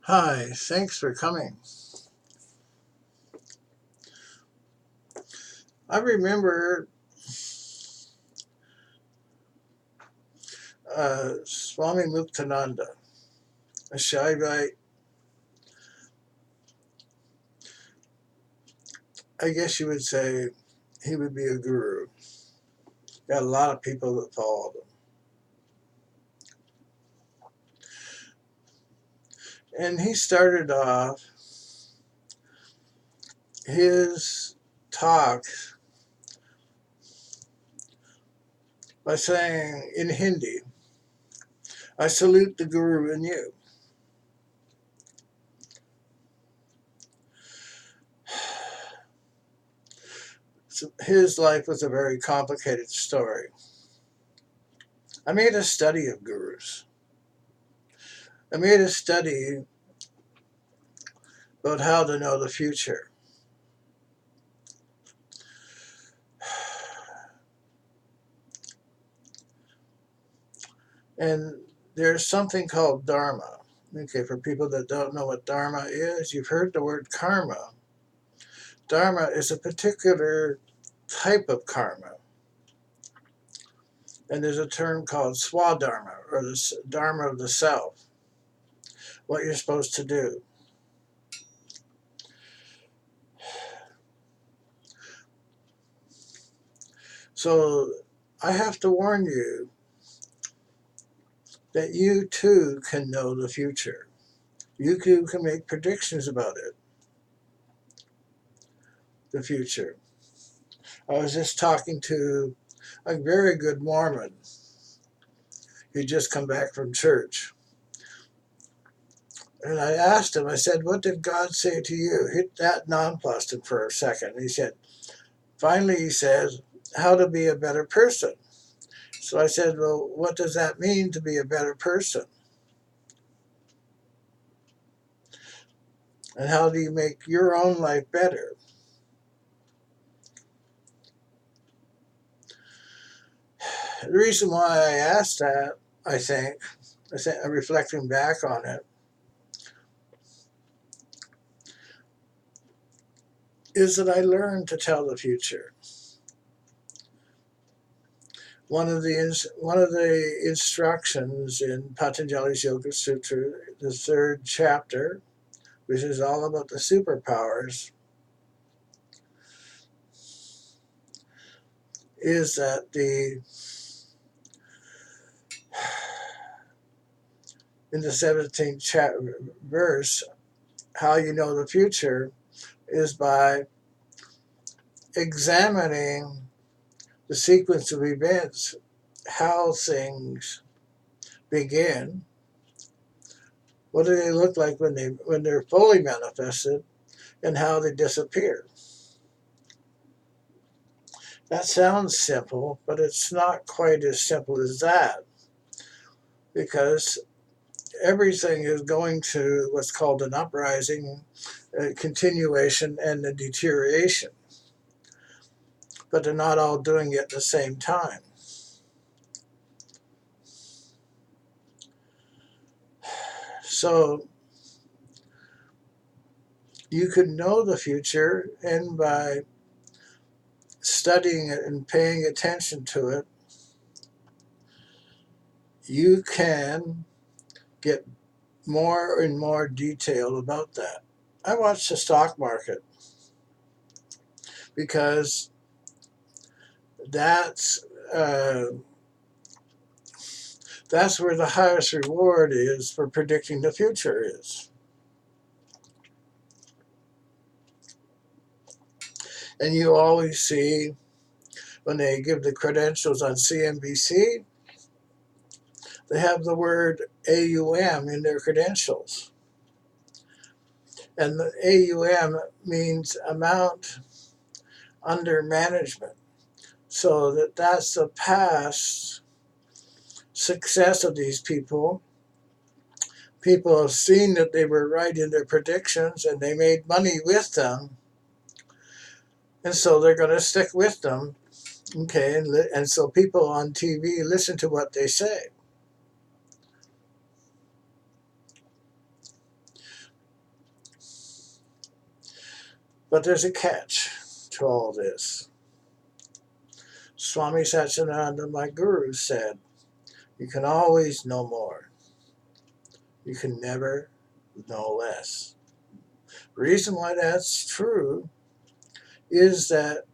Hi, thanks for coming. I remember Swami Muktananda, a Shaivite. I guess you would say he would be a guru. Got a lot of people that followed him. And he started off his talk by saying in Hindi, I salute the guru in you. So his life was a very complicated story. I made a study of gurus. I made a study about how to know the future. And there's something called Dharma. Okay, for people that don't know what Dharma is, you've heard the word karma. Dharma is a particular type of karma. And there's a term called swadharma, or the dharma of the self, what you're supposed to do. So I have to warn you that you too can know the future. You too can make predictions about it, the future. I was just talking to a very good Mormon. He'd just come back from church. And I asked him, I said, what did God say to you? That nonplussed him for a second. He said, finally, he says, how to be a better person. So I said, well, what does that mean to be a better person? And how do you make your own life better? The reason why I asked that, I think, reflecting back on it, is that I learned to tell the future. One of the instructions in Patanjali's Yoga Sutra, the third chapter, which is all about the superpowers, is that in the 17th verse, how you know the future is by examining the sequence of events, how things begin, what do they look like when they're fully manifested, and how they disappear. That sounds simple, but it's not quite as simple as that, because everything is going to what's called an uprising, a continuation, and a deterioration. But they're not all doing it at the same time. So you can know the future, and by studying it and paying attention to it, you can get more and more detail about that. I watch the stock market because that's uh, that's where the highest reward is for predicting the future is. And you always see when they give the credentials on CNBC, they have the word AUM in their credentials. And the AUM means amount under management. So that's the past success of these people. People have seen that they were right in their predictions and they made money with them. And so they're going to stick with them. Okay. And so people on TV listen to what they say. But there's a catch to all this. Swami Satchidananda, my guru, said, you can always know more. You can never know less. The reason why that's true is that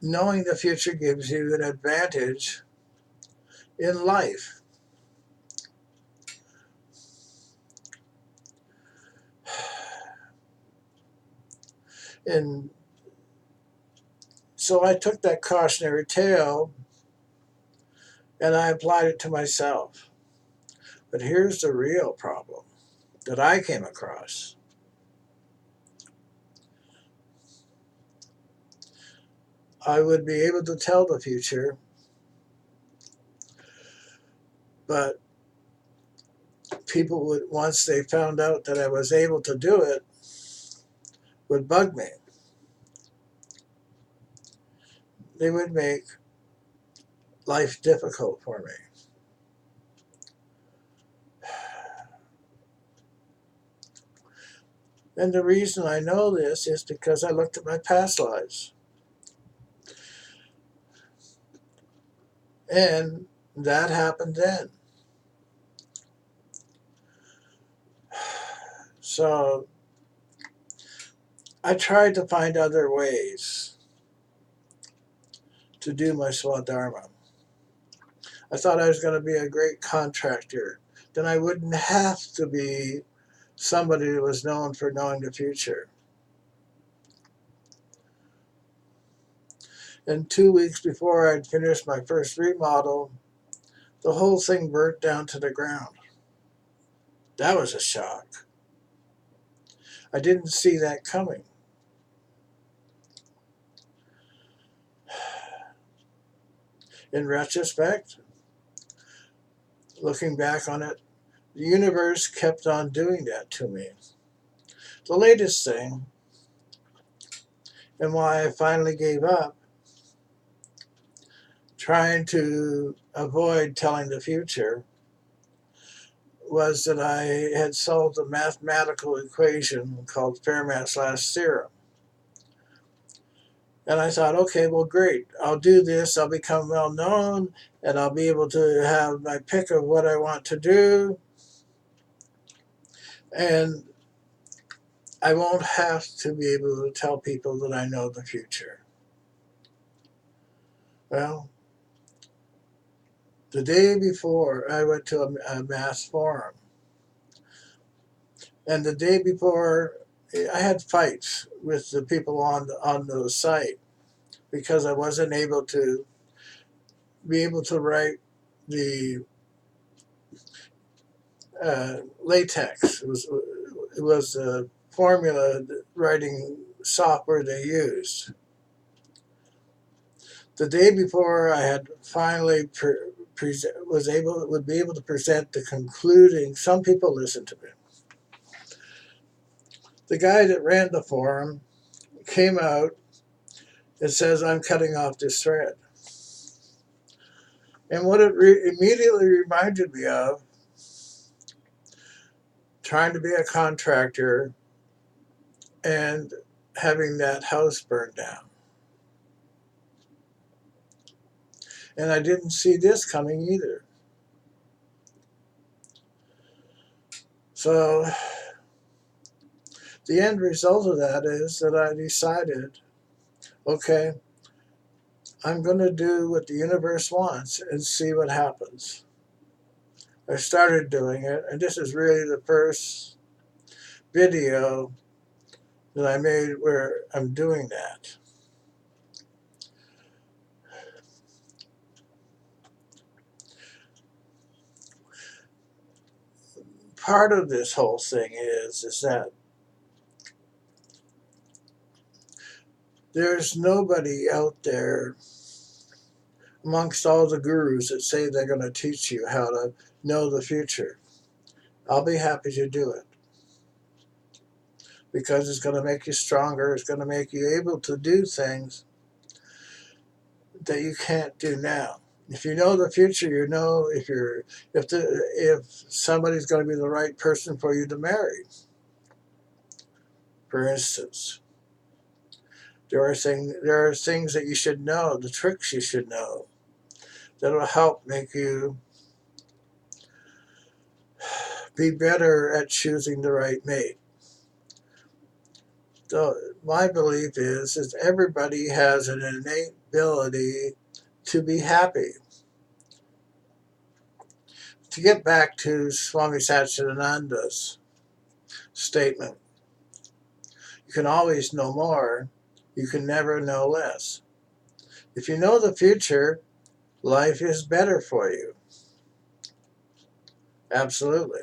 knowing the future gives you an advantage in life. And so I took that cautionary tale and I applied it to myself. But here's the real problem that I came across. I would be able to tell the future, but people would, once they found out that I was able to do it, would bug me. They would make life difficult for me. And the reason I know this is because I looked at my past lives. And that happened then. So I tried to find other ways to do my Swadharma. I thought I was going to be a great contractor. Then I wouldn't have to be somebody who was known for knowing the future. And 2 weeks before I'd finished my first remodel, the whole thing burnt down to the ground. That was a shock. I didn't see that coming. In retrospect, looking back on it, the universe kept on doing that to me. The latest thing, and why I finally gave up trying to avoid telling the future, was that I had solved a mathematical equation called Fermat's last theorem. And I thought, okay, well, great. I'll do this. I'll become well known, and I'll be able to have my pick of what I want to do. And I won't have to be able to tell people that I know the future. Well, the day before, I went to a mass forum. And the day before, I had fights with the people on the site because I wasn't able to write the latex. It was the formula writing software they used. The day before, I had finally would be able to present the concluding. Some people listened to me. The guy that ran the forum came out and says, "I'm cutting off this thread." And what it immediately reminded me of, trying to be a contractor and having that house burned down. And I didn't see this coming either. So the end result of that is that I decided, okay, I'm going to do what the universe wants and see what happens. I started doing it, and this is really the first video that I made where I'm doing that. Part of this whole thing is that there's nobody out there amongst all the gurus that say they're going to teach you how to know the future. I'll be happy to do it because it's going to make you stronger. It's going to make you able to do things that you can't do now. If you know the future, you know if somebody's going to be the right person for you to marry. For instance, there are things that you should know, the tricks you should know, that will help make you be better at choosing the right mate. So my belief is everybody has an innate ability to be happy. To get back to Swami Satchidananda's statement, you can always know more, you can never know less. If you know the future, life is better for you. Absolutely.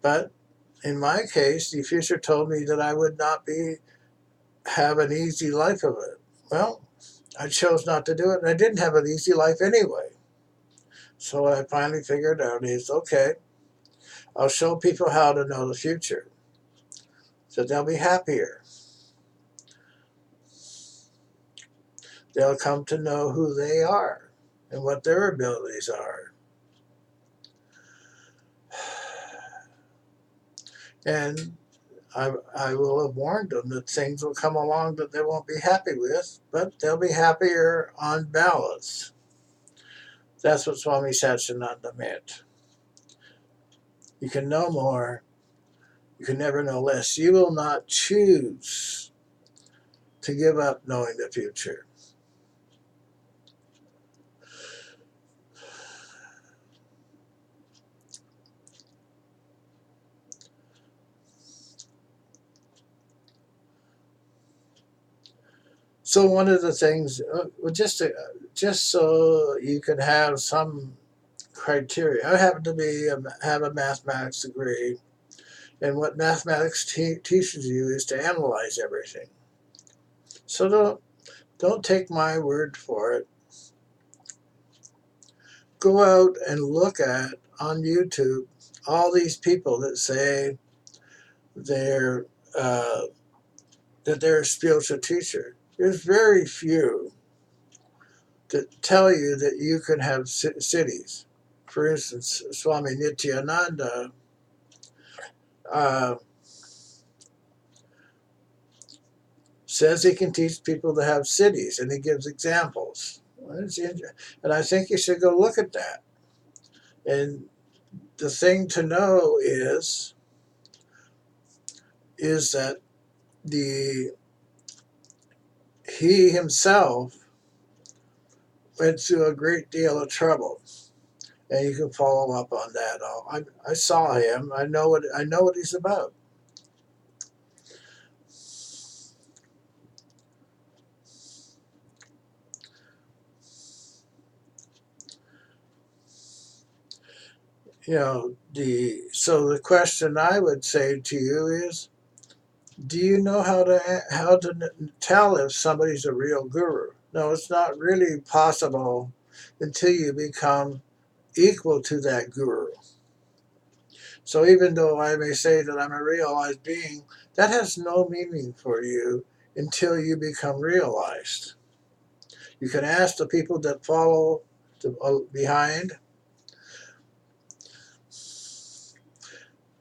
But in my case, the future told me that I would not have an easy life of it. Well, I chose not to do it, and I didn't have an easy life anyway. So what I finally figured out is, okay, I'll show people how to know the future, so they'll be happier. They'll come to know who they are and what their abilities are. And I will have warned them that things will come along that they won't be happy with, but they'll be happier on balance. That's what Swami Satchidananda meant. You can know more, you can never know less. You will not choose to give up knowing the future. So one of the things, just so you can have some criteria, I happen to have a mathematics degree, and what mathematics teaches you is to analyze everything. So don't take my word for it. Go out and look at on YouTube all these people that say they're uh, that they're a spiritual teacher. There's very few that tell you that you can have cities. For instance, Swami Nityananda uh, says he can teach people to have cities, and he gives examples. And I think you should go look at that. And the thing to know is that the he himself went through a great deal of trouble, and you can follow up on that. I saw him. I know what he's about. So the question I would say to you is, do you know how to tell if somebody's a real guru? No, it's not really possible until you become equal to that guru. So even though I may say that I'm a realized being, that has no meaning for you until you become realized. You can ask the people that follow behind,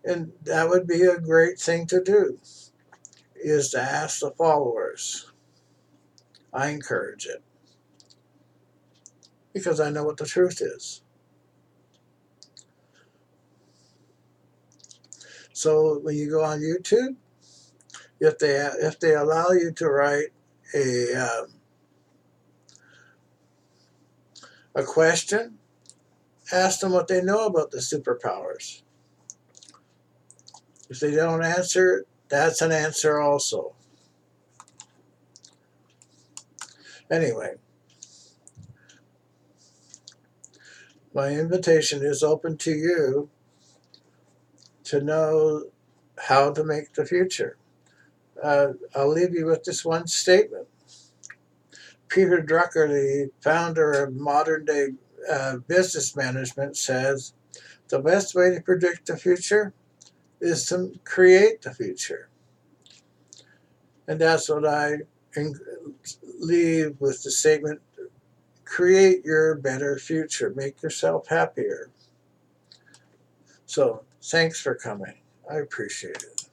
and that would be a great thing to do, is to ask the followers. I encourage it because I know what the truth is. So when you go on YouTube, if they allow you to write a question, ask them what they know about the superpowers. If they don't answer, that's an answer also. Anyway, my invitation is open to you to know how to make the future. I'll leave you with this one statement. Peter Drucker, the founder of modern day business management, says the best way to predict the future is to create the future. And that's what I leave with the statement: create your better future, make yourself happier. So thanks for coming. I appreciate it.